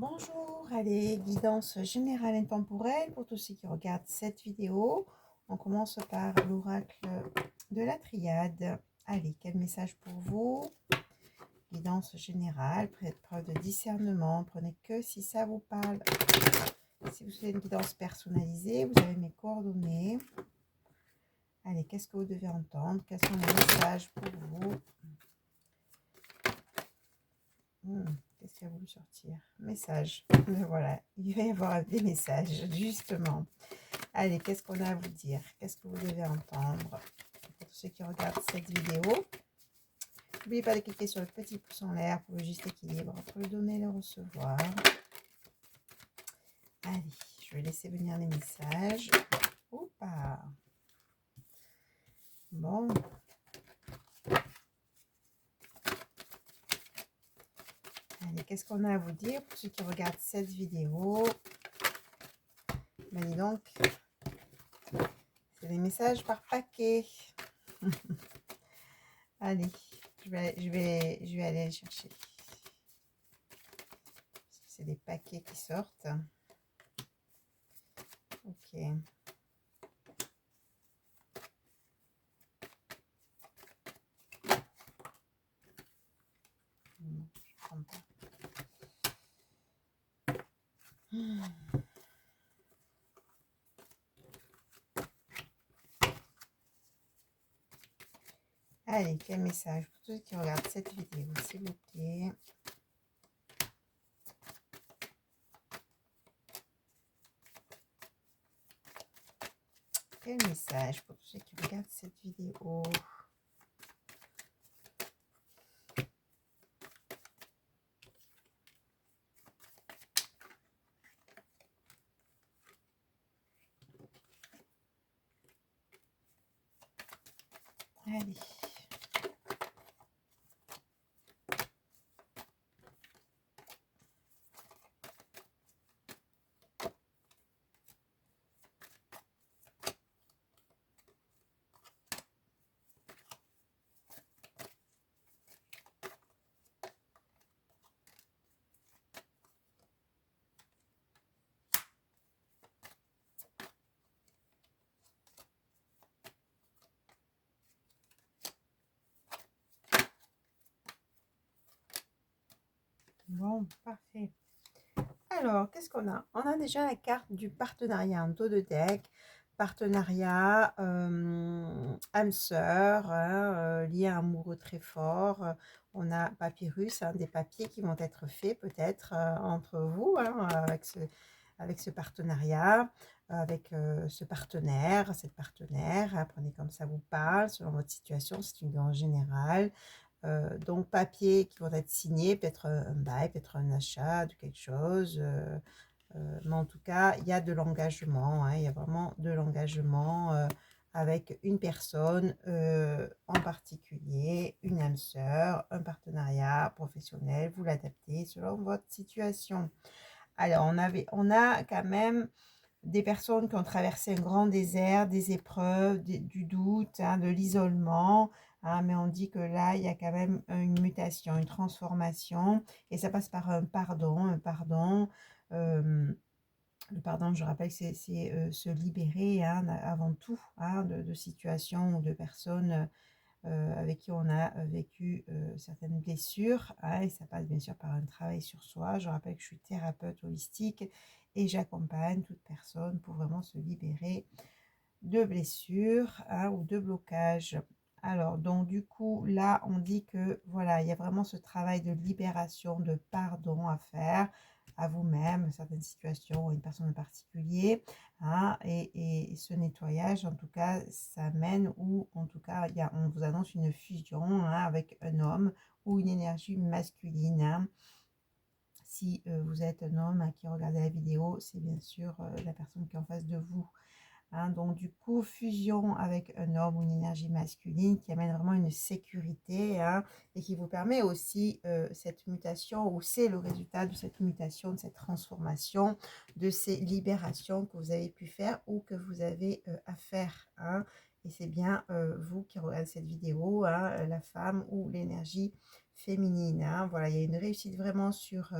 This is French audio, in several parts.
Bonjour, allez, guidance générale et temporelle pour tous ceux qui regardent cette vidéo. On commence par l'oracle de la triade. Allez, quel message pour vous? Guidance générale, faites preuve de discernement, prenez que si ça vous parle. Si vous souhaitez une guidance personnalisée, vous avez mes coordonnées. Allez, qu'est-ce que vous devez entendre? Quels sont les messages pour vous? Qu'est-ce qui a voulu sortir? Message. Mais voilà, il va y avoir des messages, justement. Allez, qu'est-ce qu'on a à vous dire? Qu'est-ce que vous devez entendre? Pour tous ceux qui regardent cette vidéo, n'oubliez pas de cliquer sur le petit pouce en l'air pour le juste équilibre entre le donner et le recevoir. Allez, je vais laisser venir les messages. Oupa! Bon. Allez, qu'est-ce qu'on a à vous dire pour ceux qui regardent cette vidéo? Ben dis donc, c'est des messages par paquet. Allez, je vais aller les chercher. C'est des paquets qui sortent. Ok. Je prends pas. Allez, quel message pour tous ceux qui regardent cette vidéo, s'il vous plaît? Quel message pour tous ceux qui regardent cette vidéo? Allez. Bon, parfait. Alors, qu'est-ce qu'on a? On a déjà la carte du partenariat en dos de deck. Partenariat, âme sœur, hein, lien amoureux très fort. On a papyrus, hein, des papiers qui vont être faits peut-être entre vous, hein, avec ce partenariat, avec ce partenaire, cette partenaire. Apprenez comme ça vous parle, selon votre situation, c'est une en générale. Donc papiers qui vont être signés, peut-être un bail, peut-être un achat de quelque chose. Mais en tout cas, il y a de l'engagement, hein, il y a vraiment de l'engagement avec une personne en particulier, une âme sœur, un partenariat professionnel, vous l'adaptez selon votre situation. Alors, on a quand même des personnes qui ont traversé un grand désert, des épreuves, du doute, hein, de l'isolement, hein, mais on dit que là, il y a quand même une mutation, une transformation, et ça passe par un pardon, le pardon, je rappelle que c'est se libérer, hein, avant tout, hein, de situations ou de personnes avec qui on a vécu certaines blessures, hein, et ça passe bien sûr par un travail sur soi. Je rappelle que je suis thérapeute holistique et j'accompagne toute personne pour vraiment se libérer de blessures, hein, ou de blocages. Alors, donc du coup, là, on dit que voilà, il y a vraiment ce travail de libération, de pardon à faire à vous-même, certaines situations, une personne en particulier, hein, et ce nettoyage, en tout cas, ça mène, ou en tout cas, on vous annonce une fusion, hein, avec un homme ou une énergie masculine, hein. Si vous êtes un homme, hein, qui regarde la vidéo, c'est bien sûr la personne qui est en face de vous. Hein, donc du coup, fusion avec un homme ou une énergie masculine qui amène vraiment une sécurité, hein, et qui vous permet aussi cette mutation, ou c'est le résultat de cette mutation, de cette transformation, de ces libérations que vous avez pu faire ou que vous avez à faire, hein. Et c'est bien vous qui regardez cette vidéo, hein, la femme ou l'énergie féminine, hein. Voilà, il y a une réussite vraiment sur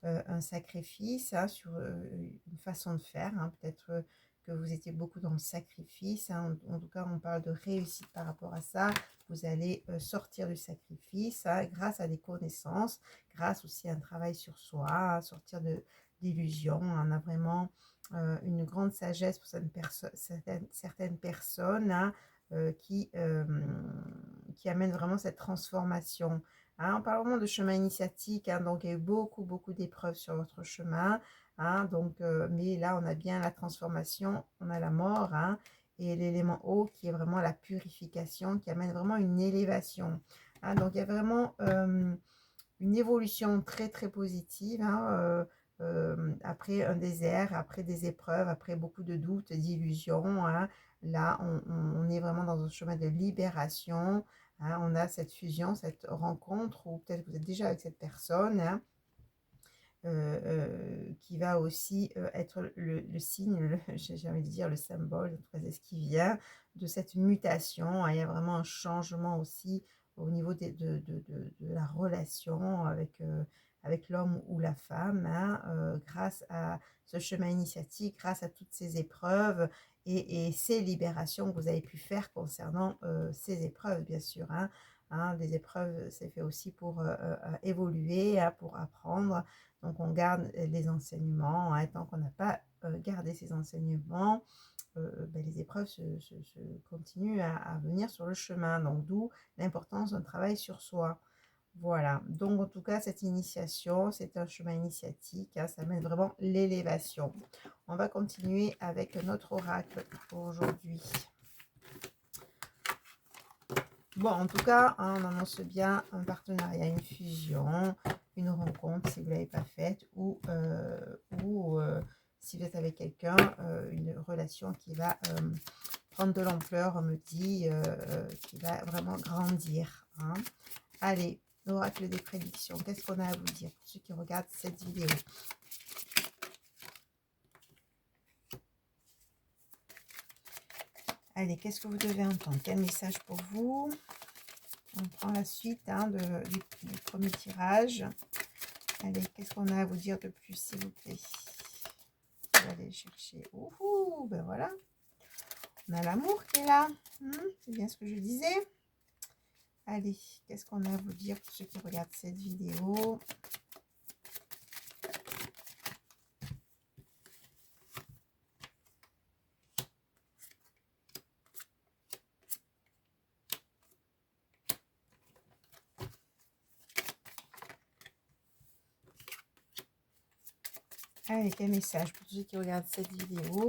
un sacrifice, hein, sur une façon de faire, hein. Peut-être que vous étiez beaucoup dans le sacrifice, hein. En tout cas, on parle de réussite par rapport à ça. Vous allez sortir du sacrifice, hein, grâce à des connaissances, grâce aussi à un travail sur soi, hein, sortir d'illusions. On a vraiment une grande sagesse pour certaines personnes, hein, qui amènent vraiment cette transformation. Hein, on parle vraiment de chemin initiatique, hein, donc il y a eu beaucoup, beaucoup d'épreuves sur votre chemin, hein, donc, mais là, on a bien la transformation, on a la mort, hein, et l'élément eau qui est vraiment la purification, qui amène vraiment une élévation. Hein, donc, il y a vraiment une évolution très, très positive, hein, après un désert, après des épreuves, après beaucoup de doutes, d'illusions. Hein, là, on est vraiment dans un chemin de libération. Hein, on a cette fusion, cette rencontre, ou peut-être que vous êtes déjà avec cette personne, hein, qui va aussi être le signe, j'ai envie de dire le symbole, en tout cas c'est ce qui vient de cette mutation. Hein. Il y a vraiment un changement aussi au niveau de la relation avec l'homme ou la femme, hein, grâce à ce chemin initiatique, grâce à toutes ces épreuves et ces libérations que vous avez pu faire concernant ces épreuves, bien sûr. Hein. Hein, des épreuves, c'est fait aussi pour évoluer, hein, pour apprendre. Donc, on garde les enseignements, hein, tant qu'on n'a pas gardé ces enseignements, ben, les épreuves se continuent à venir sur le chemin. Donc, d'où l'importance d'un travail sur soi. Voilà. Donc, en tout cas, cette initiation, c'est un chemin initiatique, hein, ça mène vraiment l'élévation. On va continuer avec notre oracle pour aujourd'hui. Bon, en tout cas, hein, on annonce bien un partenariat, une fusion, une rencontre si vous ne l'avez pas faite, ou si vous êtes avec quelqu'un, une relation qui va prendre de l'ampleur, on me dit, qui va vraiment grandir. Hein. Allez, l'oracle des prédictions, qu'est-ce qu'on a à vous dire pour ceux qui regardent cette vidéo? Allez, qu'est-ce que vous devez entendre? Quel message pour vous? On prend la suite, hein, du premier tirage. Allez, qu'est-ce qu'on a à vous dire de plus, s'il vous plaît? On va aller chercher. Ouhou, ben voilà. On a l'amour qui est là. C'est bien ce que je disais. Allez, qu'est-ce qu'on a à vous dire pour ceux qui regardent cette vidéo? Allez, quel message pour ceux qui regardent cette vidéo?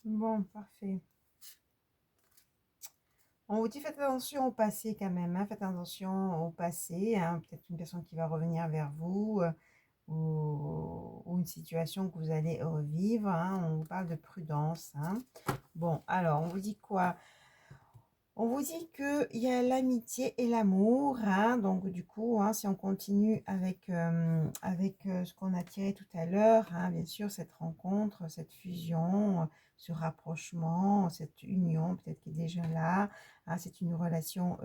Bon, parfait. On vous dit faites attention au passé quand même, hein, faites attention au passé, hein, peut-être une personne qui va revenir vers vous, ou une situation que vous allez revivre, hein, on vous parle de prudence. Hein. Bon, alors, on vous dit quoi? On vous dit qu'il y a l'amitié et l'amour, hein, donc du coup, hein, si on continue avec, ce qu'on a tiré tout à l'heure, hein, bien sûr, cette rencontre, cette fusion, ce rapprochement, cette union peut-être qui est déjà là, hein, c'est une relation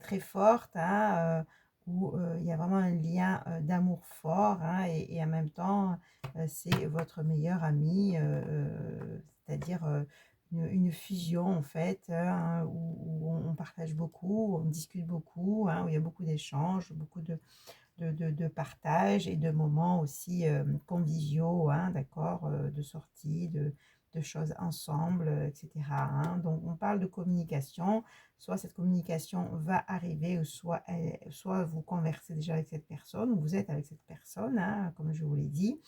très forte, hein, où il y a vraiment un lien d'amour fort, hein, et en même temps, c'est votre meilleur ami, c'est-à-dire une fusion en fait, hein, où on partage beaucoup, on discute beaucoup, hein, où il y a beaucoup d'échanges, beaucoup de partage et de moments aussi conviviaux, hein, d'accord, de sortie, de choses ensemble, etc., hein. Donc on parle de communication, soit cette communication va arriver, ou soit vous conversez déjà avec cette personne, ou vous êtes avec cette personne, hein, comme je vous l'ai dit.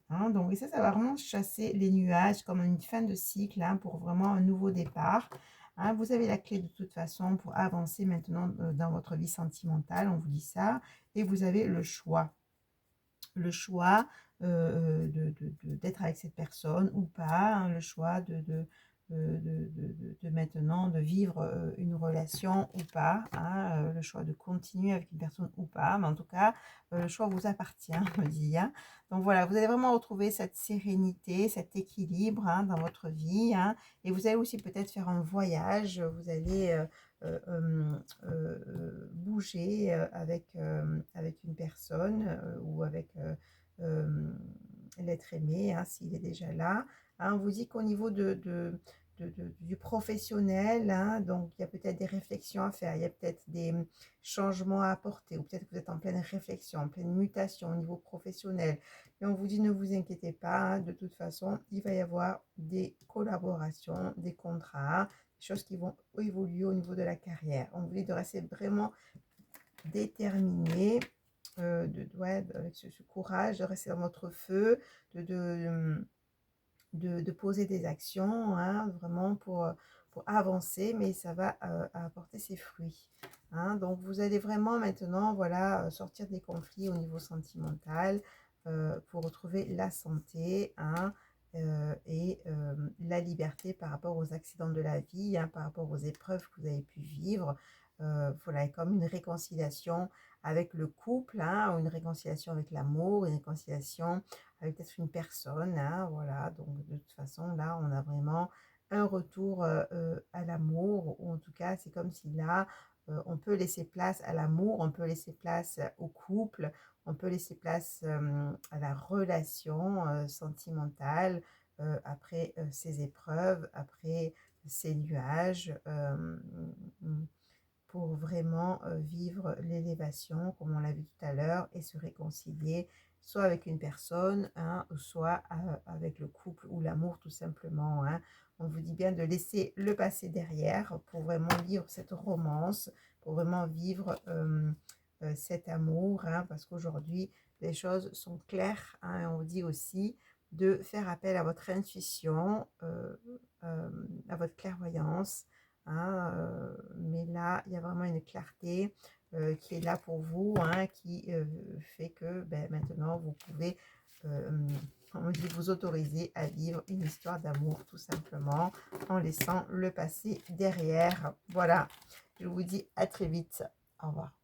Hein. Donc, et ça va vraiment chasser les nuages comme une fin de cycle, hein, pour vraiment un nouveau départ. Hein. Vous avez la clé de toute façon pour avancer maintenant dans votre vie sentimentale, on vous dit ça, et vous avez le choix. Le choix d'être avec cette personne ou pas, hein, le choix de maintenant de vivre une relation ou pas, hein, le choix de continuer avec une personne ou pas, mais en tout cas, le choix vous appartient, me dit, hein. Donc voilà, vous allez vraiment retrouver cette sérénité, cet équilibre, hein, dans votre vie, hein, et vous allez aussi peut-être faire un voyage, vous allez bouger avec une personne ou avec euh, l'être aimé, hein, s'il est déjà là. Hein. On vous dit qu'au niveau du professionnel, hein, donc il y a peut-être des réflexions à faire, il y a peut-être des changements à apporter, ou peut-être que vous êtes en pleine réflexion, en pleine mutation au niveau professionnel. Et on vous dit, ne vous inquiétez pas, hein, de toute façon, il va y avoir des collaborations, des contrats, des choses qui vont évoluer au niveau de la carrière. On vous dit de rester vraiment déterminé, ouais, avec ce courage, de rester dans votre feu, de poser des actions, hein, vraiment pour avancer, mais ça va apporter ses fruits. Hein. Donc vous allez vraiment maintenant, voilà, sortir des conflits au niveau sentimental pour retrouver la santé, hein, et la liberté par rapport aux accidents de la vie, hein, par rapport aux épreuves que vous avez pu vivre. Voilà, comme une réconciliation avec le couple, hein, ou une réconciliation avec l'amour, une réconciliation avec peut-être une personne, hein, voilà. Donc de toute façon, là, on a vraiment un retour à l'amour, ou en tout cas, c'est comme si là, on peut laisser place à l'amour, on peut laisser place au couple, on peut laisser place à la relation sentimentale après ces épreuves, après ces nuages, pour vraiment vivre l'élévation, comme on l'a vu tout à l'heure, et se réconcilier, soit avec une personne, hein, soit avec le couple ou l'amour tout simplement. Hein. On vous dit bien de laisser le passé derrière pour vraiment vivre cette romance, pour vraiment vivre cet amour, hein, parce qu'aujourd'hui, les choses sont claires. Hein, et on vous dit aussi de faire appel à votre intuition, à votre clairvoyance. Hein, mais là, il y a vraiment une clarté qui est là pour vous, hein, qui fait que ben, maintenant, vous pouvez, on dit, vous autoriser à vivre une histoire d'amour, tout simplement, en laissant le passé derrière. Voilà, je vous dis à très vite. Au revoir.